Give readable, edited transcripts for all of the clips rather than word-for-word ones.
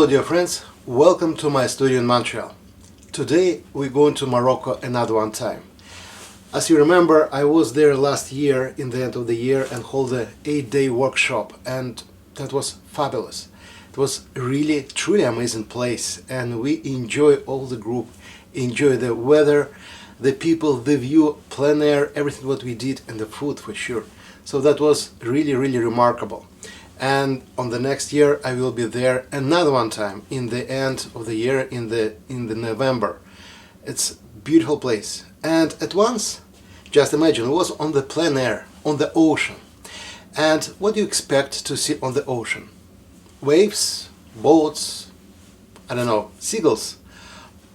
Hello dear friends, welcome to my studio in Montreal. Today we're going to Morocco another one time. As you remember, I was there last year in the end of the year and hold a 8-day workshop, and that was fabulous. It was really truly amazing place, and we enjoy all the group, enjoy the weather, the people, the view, plein air, everything what we did, and the food for sure. So that was really remarkable. And on the next year I will be there another one time in the end of the year in the November. It's beautiful place. And at once, just imagine, it was on the plein air, on the ocean. And what do you expect to see on the ocean? Waves, boats, I don't know, seagulls.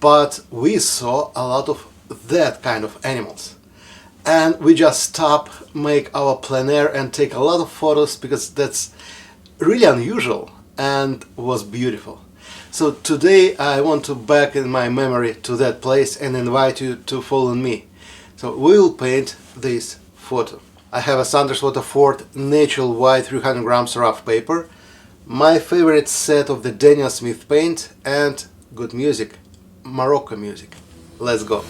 But we saw a lot of that kind of animals. And we just stop, make our plein air and take a lot of photos because that's really unusual and was beautiful. So today I want to back in my memory to that place and invite you to follow me. So we will paint this photo. I have a Sanders Waterford Natural White 300 grams rough paper, my favorite set of the Daniel Smith paint, and good music, Morocco music. Let's go.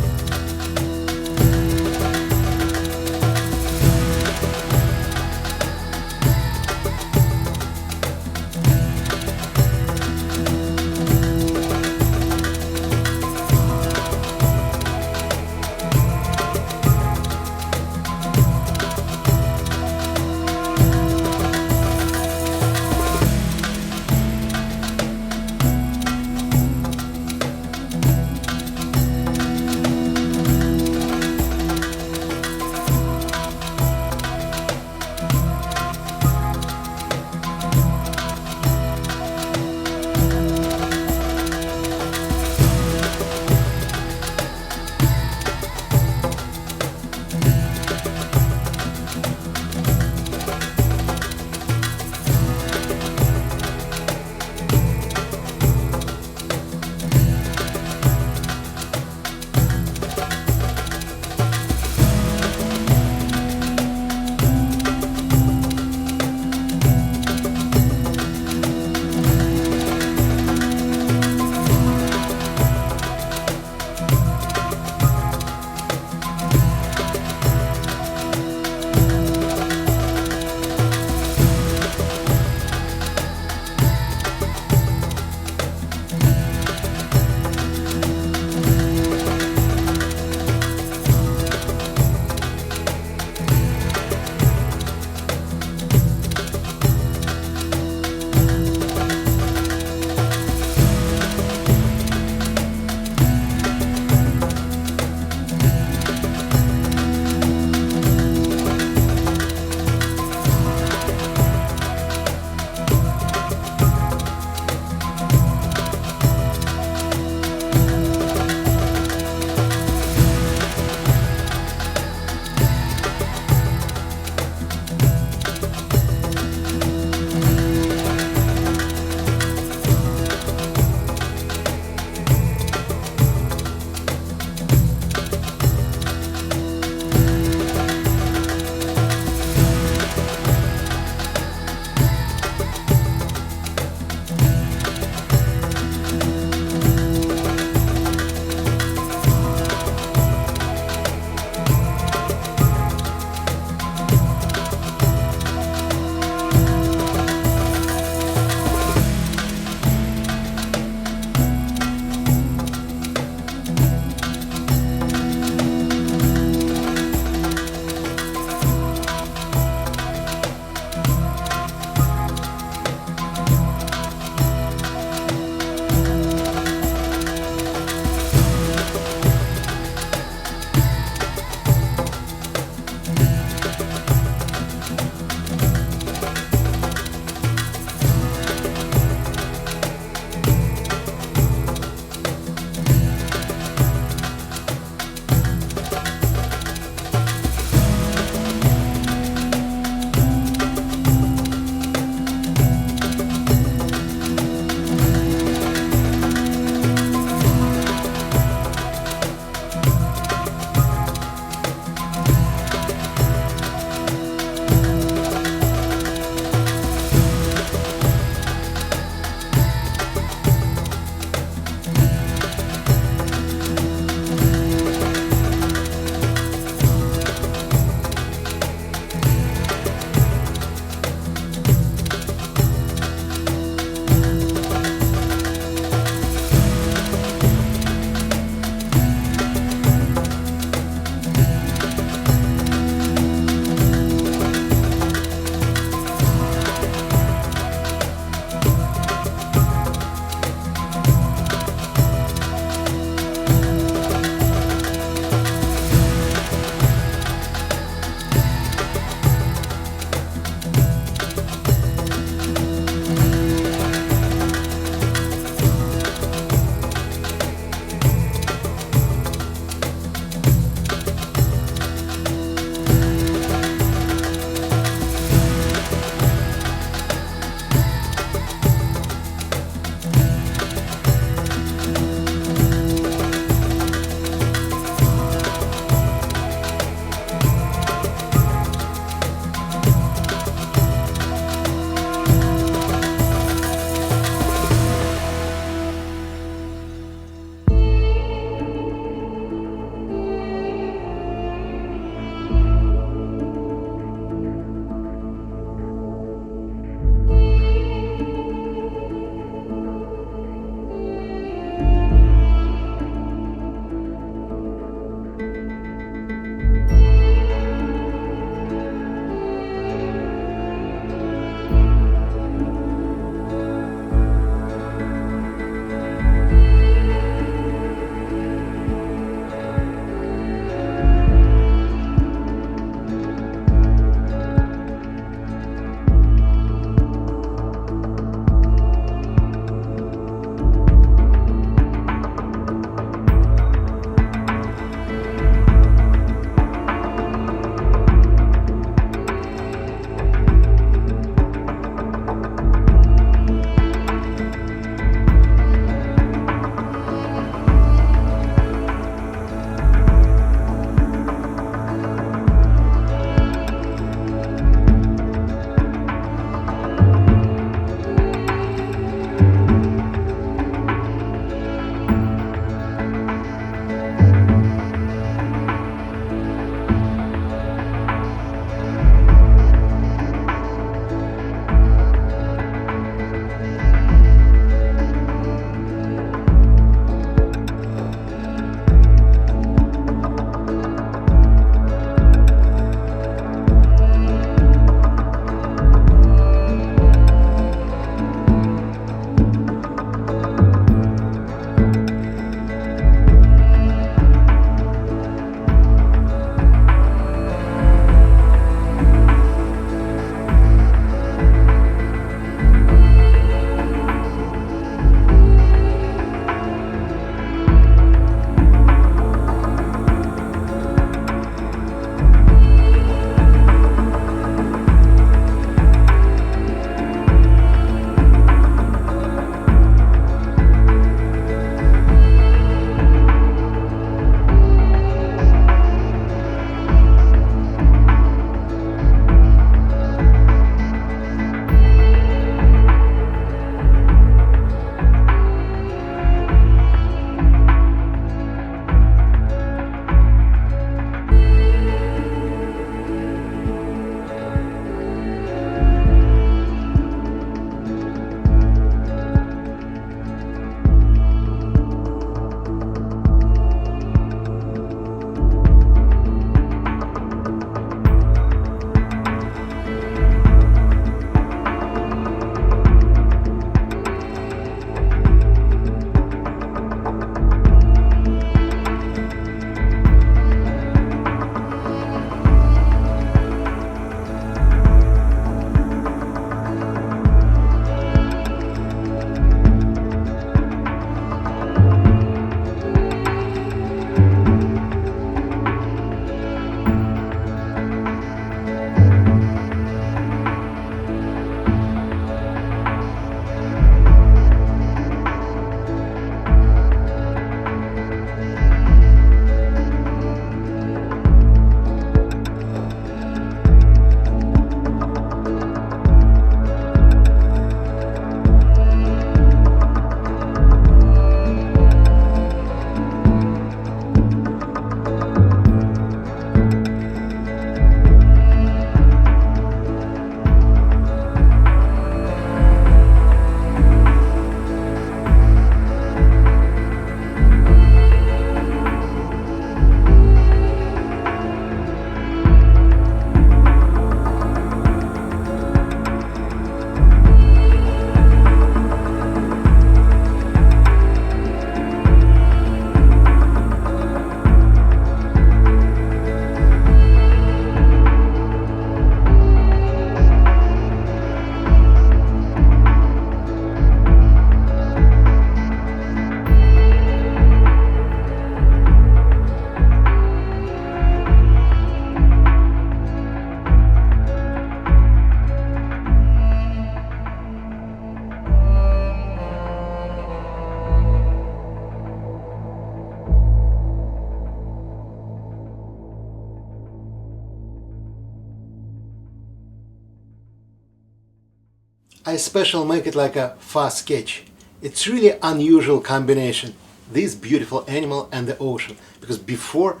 I special make it like a fast sketch. It's really unusual combination, this beautiful animal and the ocean, because before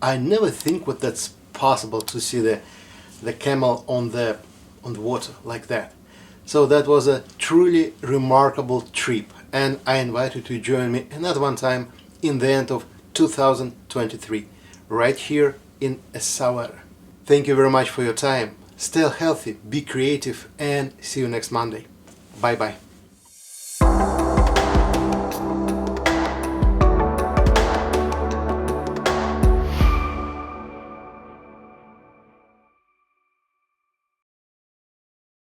I never think what that's possible to see the camel on the water like that. So that was a truly remarkable trip, and I invite you to join me another one time in the end of 2023, right here in Essaouira. Thank you very much for your time. Stay healthy, be creative, and see you next Monday. Bye bye.